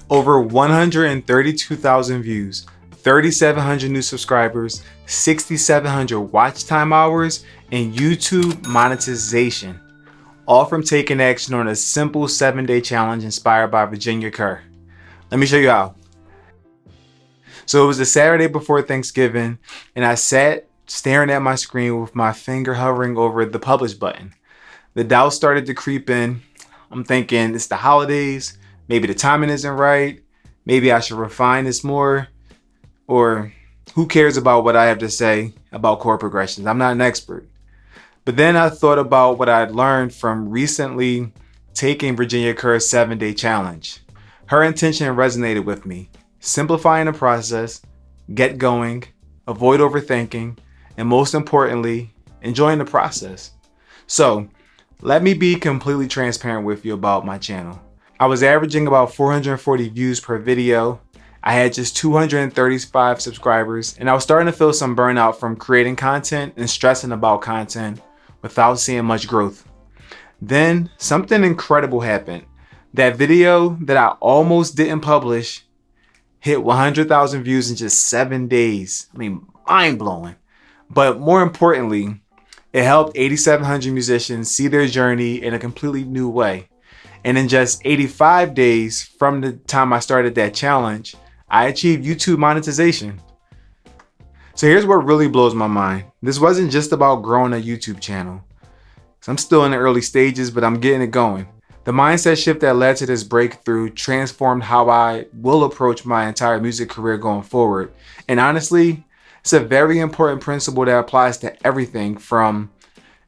Over 132,000 views, 3,700 new subscribers, 6,700 watch time hours, and YouTube monetization. All from taking action on a simple 7-day challenge inspired by Virginia Kerr. Let me show you how. So it was the Saturday before Thanksgiving, and I sat staring at my screen with my finger hovering over the publish button. The doubt started to creep in. I'm thinking it's the holidays, maybe the timing isn't right, maybe I should refine this more, or who cares about what I have to say about chord progressions? I'm not an expert. But then I thought about what I'd learned from recently taking Virginia Kerr's 7-day challenge. Her intention resonated with me. Simplifying the process, get going, avoid overthinking, and most importantly, enjoying the process. So let me be completely transparent with you about my channel. I was averaging about 440 views per video. I had just 235 subscribers, and I was starting to feel some burnout from creating content and stressing about content without seeing much growth. Then something incredible happened. That video that I almost didn't publish hit 100,000 views in just 7 days. I mean, mind-blowing. But more importantly, it helped 8,700 musicians see their journey in a completely new way. And in just 85 days from the time I started that challenge, I achieved YouTube monetization. So here's what really blows my mind. This wasn't just about growing a YouTube channel. I'm still in the early stages, but I'm getting it going. The mindset shift that led to this breakthrough transformed how I will approach my entire music career going forward. And honestly, it's a very important principle that applies to everything from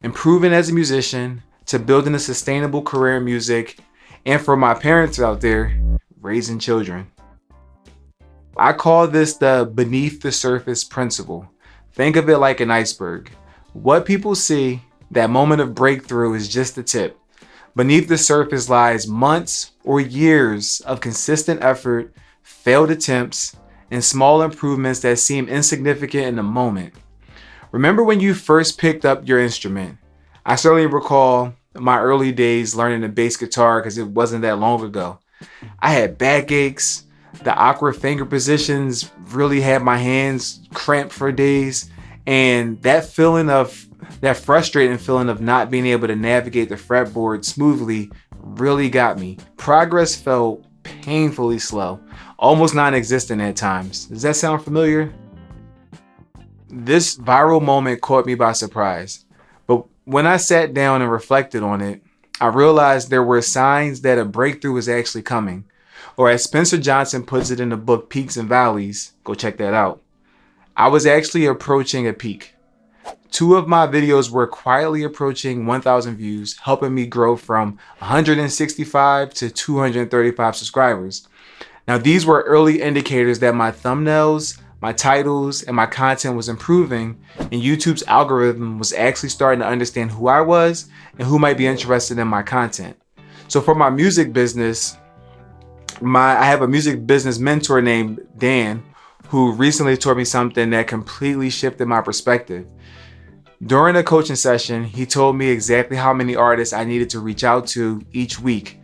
improving as a musician to building a sustainable career in music, and for my parents out there, raising children. I call this the beneath the surface principle. Think of it like an iceberg. What people see, that moment of breakthrough, is just the tip. Beneath the surface lies months or years of consistent effort, failed attempts, and small improvements that seem insignificant in the moment. Remember when you first picked up your instrument? I certainly recall my early days learning the bass guitar because it wasn't that long ago. I had backaches, the awkward finger positions really had my hands cramped for days, and that frustrating feeling of not being able to navigate the fretboard smoothly really got me. Progress felt painfully slow, almost non-existent at times. Does that sound familiar? This viral moment caught me by surprise, but when I sat down and reflected on it, I realized there were signs that a breakthrough was actually coming. Or as Spencer Johnson puts it in the book Peaks and Valleys, go check that out, I was actually approaching a peak. 2 of my videos were quietly approaching 1,000 views, helping me grow from 165 to 235 subscribers. Now, these were early indicators that my thumbnails, my titles, and my content was improving, and YouTube's algorithm was actually starting to understand who I was and who might be interested in my content. So for my music business, I have a music business mentor named Dan, who recently taught me something that completely shifted my perspective. During a coaching session, he told me exactly how many artists I needed to reach out to each week.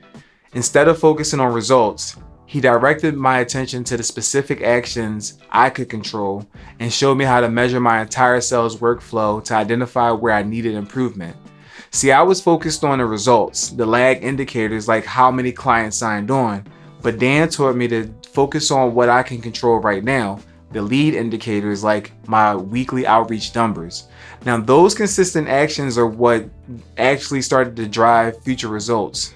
Instead of focusing on results, he directed my attention to the specific actions I could control and showed me how to measure my entire sales workflow to identify where I needed improvement. See, I was focused on the results, the lag indicators like how many clients signed on, but Dan taught me to focus on what I can control right now, the lead indicators like my weekly outreach numbers. Now, those consistent actions are what actually started to drive future results.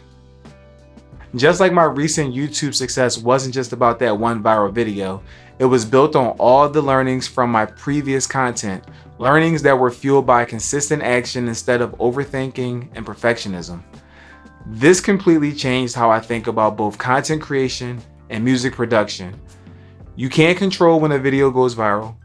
Just like my recent YouTube success wasn't just about that one viral video, it was built on all the learnings from my previous content, learnings that were fueled by consistent action instead of overthinking and perfectionism. This completely changed how I think about both content creation and music production. You can't control when a video goes viral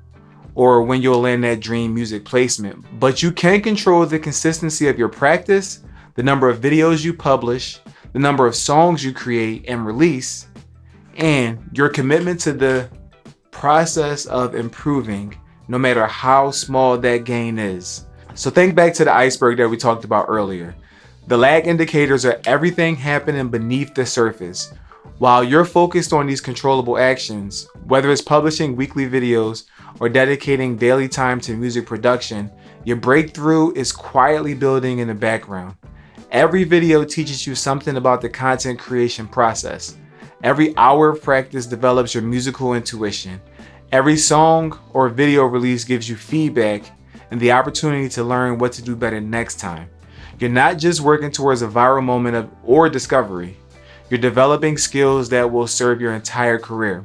or when you'll land that dream music placement, but you can control the consistency of your practice, the number of videos you publish, the number of songs you create and release, and your commitment to the process of improving, no matter how small that gain is. So think back to the iceberg that we talked about earlier. The lag indicators are everything happening beneath the surface. While you're focused on these controllable actions, whether it's publishing weekly videos or dedicating daily time to music production, your breakthrough is quietly building in the background. Every video teaches you something about the content creation process. Every hour of practice develops your musical intuition. Every song or video release gives you feedback and the opportunity to learn what to do better next time. You're not just working towards a viral moment or discovery. You're developing skills that will serve your entire career.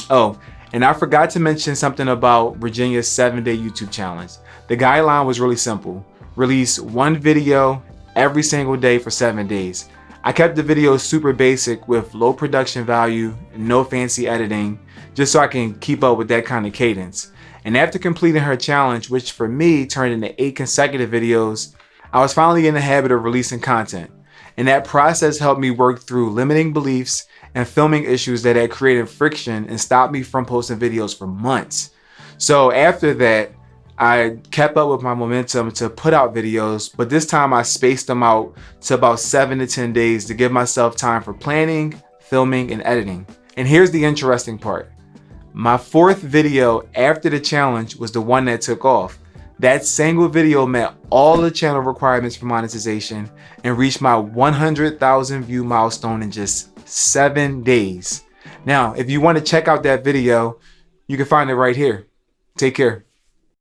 Oh, and I forgot to mention something about Virginia's 7-day YouTube challenge. The guideline was really simple. Release one video every single day for 7 days. I kept the videos super basic with low production value, no fancy editing, just so I can keep up with that kind of cadence. And after completing her challenge, which for me turned into 8 consecutive videos, I was finally in the habit of releasing content. And that process helped me work through limiting beliefs and filming issues that had created friction and stopped me from posting videos for months. So after that, I kept up with my momentum to put out videos, but this time I spaced them out to about 7 to 10 days to give myself time for planning, filming, and editing. And here's the interesting part. My 4th video after the challenge was the one that took off. That single video met all the channel requirements for monetization and reached my 100,000 view milestone in just 7 days. Now, if you want to check out that video, you can find it right here. Take care.